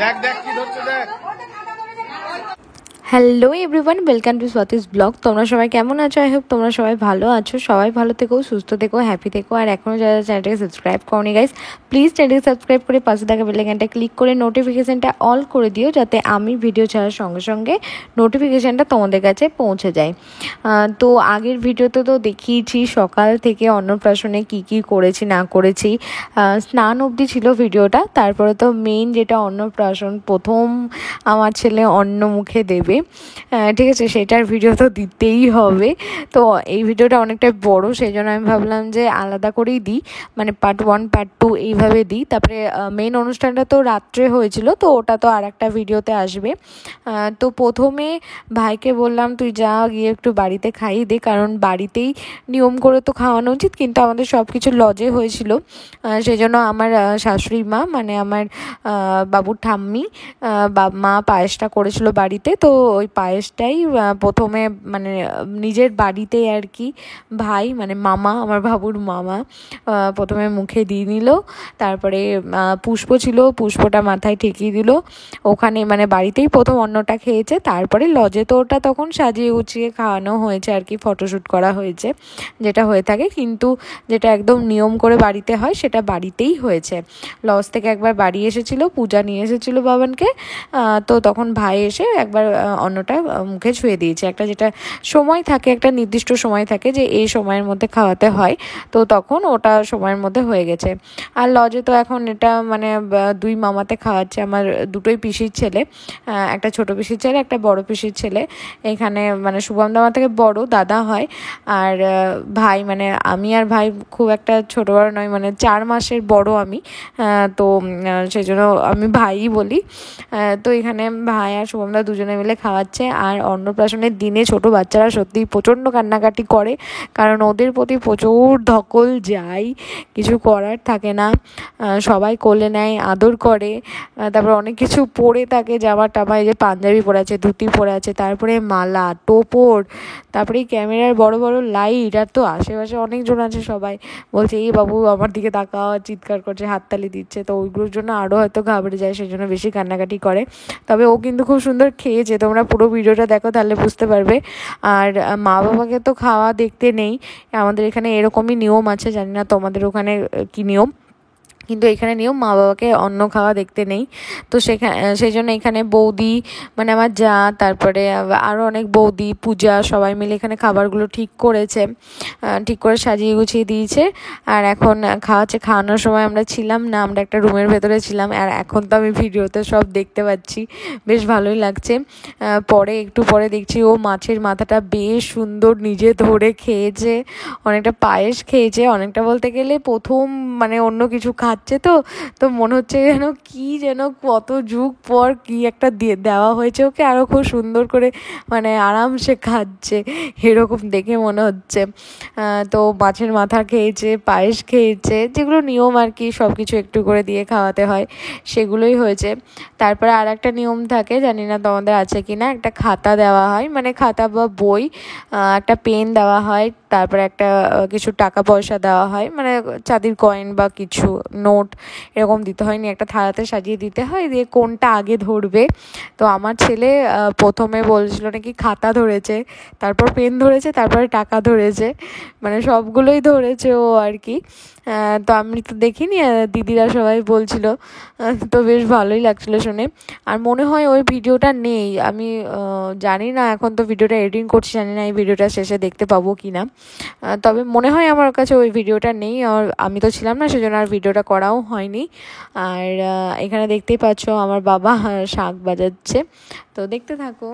দেখ দেখ কি ধরছে দেখ। Hello everyone, welcome to Swati's blog. তোমরা সবাই কেমন আছো? আই হোপ তোমরা সবাই ভালো আছো। সবাই ভালো থেকো, সুস্থ থেকো, হ্যাপি থেকো। আর এখনও যারা চ্যানেলটাকে সাবস্ক্রাইব করোনি গাইস, প্লিজ চ্যানেলটাকে সাবস্ক্রাইব করে পাশে থাকা বেল আইকনটা ক্লিক করে নোটিফিকেশানটা অল করে দিও, যাতে আমি ভিডিও ছাড়ার সঙ্গে সঙ্গে নোটিফিকেশানটা তোমাদের কাছে পৌঁছে যায়। তো আগের ভিডিওতে তো দেখিয়েছি সকাল থেকে অন্নপ্রাশনে কি কি করেছি না করেছি। স্নান অবধি ছিল ভিডিওটা। তারপরে তো মেইন যেটা অন্নপ্রাশন, প্রথম আমার ছেলে অন্ন মুখে দেবে, ঠিক আছে, সেটার ভিডিও তো দিতেই হবে। তো এই ভিডিওটা অনেকটা বড়, সেই জন্য আমি ভাবলাম যে আলাদা করেই দিই, মানে পার্ট 1 পার্ট 2 এইভাবে দিই। তারপরে মেইন অনুষ্ঠানটা তো রাত্রে হয়েছিল, তো ওটা তো আর একটা ভিডিওতে আসবে। তো প্রথমে ভাইকে বললাম তুই যা গিয়ে একটু বাড়িতে খাইয়ে দে, কারণ বাড়িতেই নিয়ম করে তো খাওয়ানো উচিত, কিন্তু আমাদের সব কিছু লজে হয়েছিল। সেই জন্য আমার শাশুড়ি মা, মানে আমার বাবুর ঠাম্মি মা পায়েসটা করেছিল বাড়িতে। তো ওই পায়েসটাই প্রথমে মানে নিজের বাড়িতে আর কি ভাই, মানে মামা, আমার বাবুর মামা প্রথমে মুখে দিয়ে নিল। তারপরে পুষ্প ছিল, পুষ্পটা মাথায় ঠেকিয়ে দিল। ওখানে মানে বাড়িতেই প্রথম অন্নটা খেয়েছে। তারপরে লজে তো ওটা তখন সাজিয়ে গুছিয়ে খাওয়ানো হয়েছে আর কি, ফটোশ্যুট করা হয়েছে, যেটা হয়ে থাকে। কিন্তু যেটা একদম নিয়ম করে বাড়িতে হয় সেটা বাড়িতেই হয়েছে। লজ থেকে একবার বাড়ি এসেছিল, পূজা নিয়ে এসেছিলো বাবানকে। তো তখন ভাই এসে একবার অন্নটা মুখে ছুঁয়ে দিয়েছে। একটা যেটা সময় থাকে, একটা নির্দিষ্ট সময় থাকে যে এই সময়ের মধ্যে খাওয়াতে হয়, তো তখন ওটা সময়ের মধ্যে হয়ে গেছে। আর লজে তো এখন এটা মানে 2 মামাতে খাওয়াচ্ছে, আমার দুটোই পিসির ছেলে, একটা ছোট পিসির ছেলে, একটা বড় পিসির ছেলে। এখানে মানে শুভম দামা থেকে বড় দাদা হয়। আর ভাই, মানে আমি আর ভাই খুব একটা ছোট বড় নয়, মানে 4 মাসের বড় আমি। তো সেই জন্য আমি ভাইই বলি। তো এখানে ভাই আর শুভমদা দুজনে মিলে খাওয়াচ্ছে। আর অন্নপ্রাশনের দিনে ছোট বাচ্চারা সত্যিই প্রচণ্ড কান্নাকাটি করে, কারণ ওদের প্রতি প্রচুর ধকল যায়, কিছু করার থাকে না। সবাই কোলে নেয়, আদর করে। তারপর অনেক কিছু পরে থাকে, জামা টামা, এই যে পাঞ্জাবি পরে আছে, ধুতি পরে আছে, তারপরে মালা, টোপর, তারপরে ক্যামেরার বড় বড় লাইট। আর তো আশেপাশে অনেকজন আছে, সবাই বলছে এই বাবু আমার দিকে তাকাও, চিৎকার করছে, হাততালি দিচ্ছে। তো ওইগুলোর জন্য আরও হয়তো ঘাবড়ে যায়, সেই জন্য বেশি কান্নাকাটি করে। তবে ও কিন্তু খুব সুন্দর খেয়েছে, তোমরা পুরো ভিডিওটা দেখো তাহলে বুঝতে পারবে। আর মা বাবাকে তো খাওয়া দেখতে নেই, আমাদের এখানে এরকমই নিয়ম আছে, জানি না তোমাদের ওখানে কী নিয়ম, কিন্তু এখানে নিয়ম মা বাবাকে অন্ন খাওয়া দেখতে নেই। তো সেই জন্য এখানে বৌদি, মানে আমার যা, তারপরে আরও অনেক বৌদি, পূজা, সবাই মিলে এখানে খাবারগুলো ঠিক করেছে, ঠিক করে সাজিয়ে গুছিয়ে দিয়েছে। আর এখন খাওয়াচ্ছে। খাওয়ানোর সময় আমরা ছিলাম না, আমরা একটা রুমের ভেতরে ছিলাম। আর এখন তো আমি ভিডিওতে সব দেখতে পাচ্ছি, বেশ ভালোই লাগছে। একটু পরে দেখছি ও মাছের মাথাটা বেশ সুন্দর নিজে ধরে খেয়েছে, অনেকটা পায়েস খেয়েছে, অনেকটা বলতে গেলে প্রথম মানে অন্য কিছু খাচ্ছে। তো মনে হচ্ছে যেন কত যুগ পর কি একটা দেওয়া হয়েছে ওকে, আরও খুব সুন্দর করে মানে আরামসে খাচ্ছে, এরকম দেখে মনে হচ্ছে। তো মাছের মাথা খেয়েছে, পায়েস খেয়েছে, যেগুলো নিয়ম আর কি, সব কিছু একটু করে দিয়ে খাওয়াতে হয়, সেগুলোই হয়েছে। তারপরে আর একটা নিয়ম থাকে, জানি না তোমাদের আছে কি না, একটা খাতা দেওয়া হয়, মানে খাতা বা বই, একটা পেন দেওয়া হয়, তারপরে একটা কিছু টাকা পয়সা দেওয়া হয়, মানে চাঁদির কয়েন বা কিছু নোট এরকম দিতে হয়, নিয়ে একটা থালাতে সাজিয়ে দিতে হয়, দিয়ে কোনটা আগে ধরবে। তো আমার ছেলে প্রথমে বলছিল নাকি খাতা ধরেছে, তারপর পেন ধরেছে, তারপরে টাকা ধরেছে, মানে সবগুলোই ধরেছে ও আর কি। তো আমি তো দেখিনি, দিদিরা সবাই বলছিল, তো বেশ ভালোই লাগছিলো শুনে। আর মনে হয় ওই ভিডিওটা নেই, আমি জানি না, এখন তো ভিডিওটা এডিটিং করছি, জানি না এই ভিডিওটা শেষে দেখতে পাবো কি না। তবে মনে হয় আমার কাছে ওই ভিডিওটা নেই, আর আমি তো ছিলাম না, সেজন্য আর ভিডিওটা করাও হয়নি। আর এখানে দেখতেই পাচ্ছ আমার বাবা শাঁখ বাজাচ্ছে, তো দেখতে থাকো।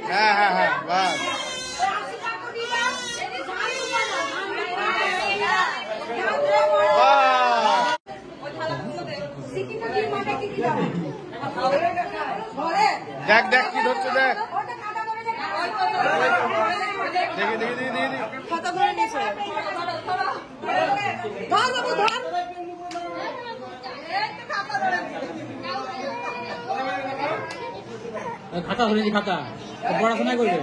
হ্যাঁ হ্যাঁ হ্যাঁ বাস দেখ দেখ কি ধরছে দেখ দেখি দেখি দেখি দেখি খাতা ধরেছি খাতা পড়াশোনা করবে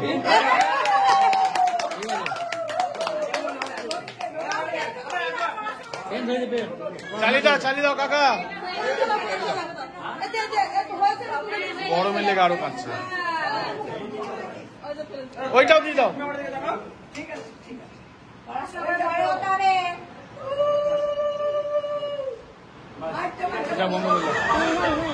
চালিয়ে দাও কাকা গরমের লেগে আরো কাটছে ওইটাও দিয়ে দাও বন্ধ করলো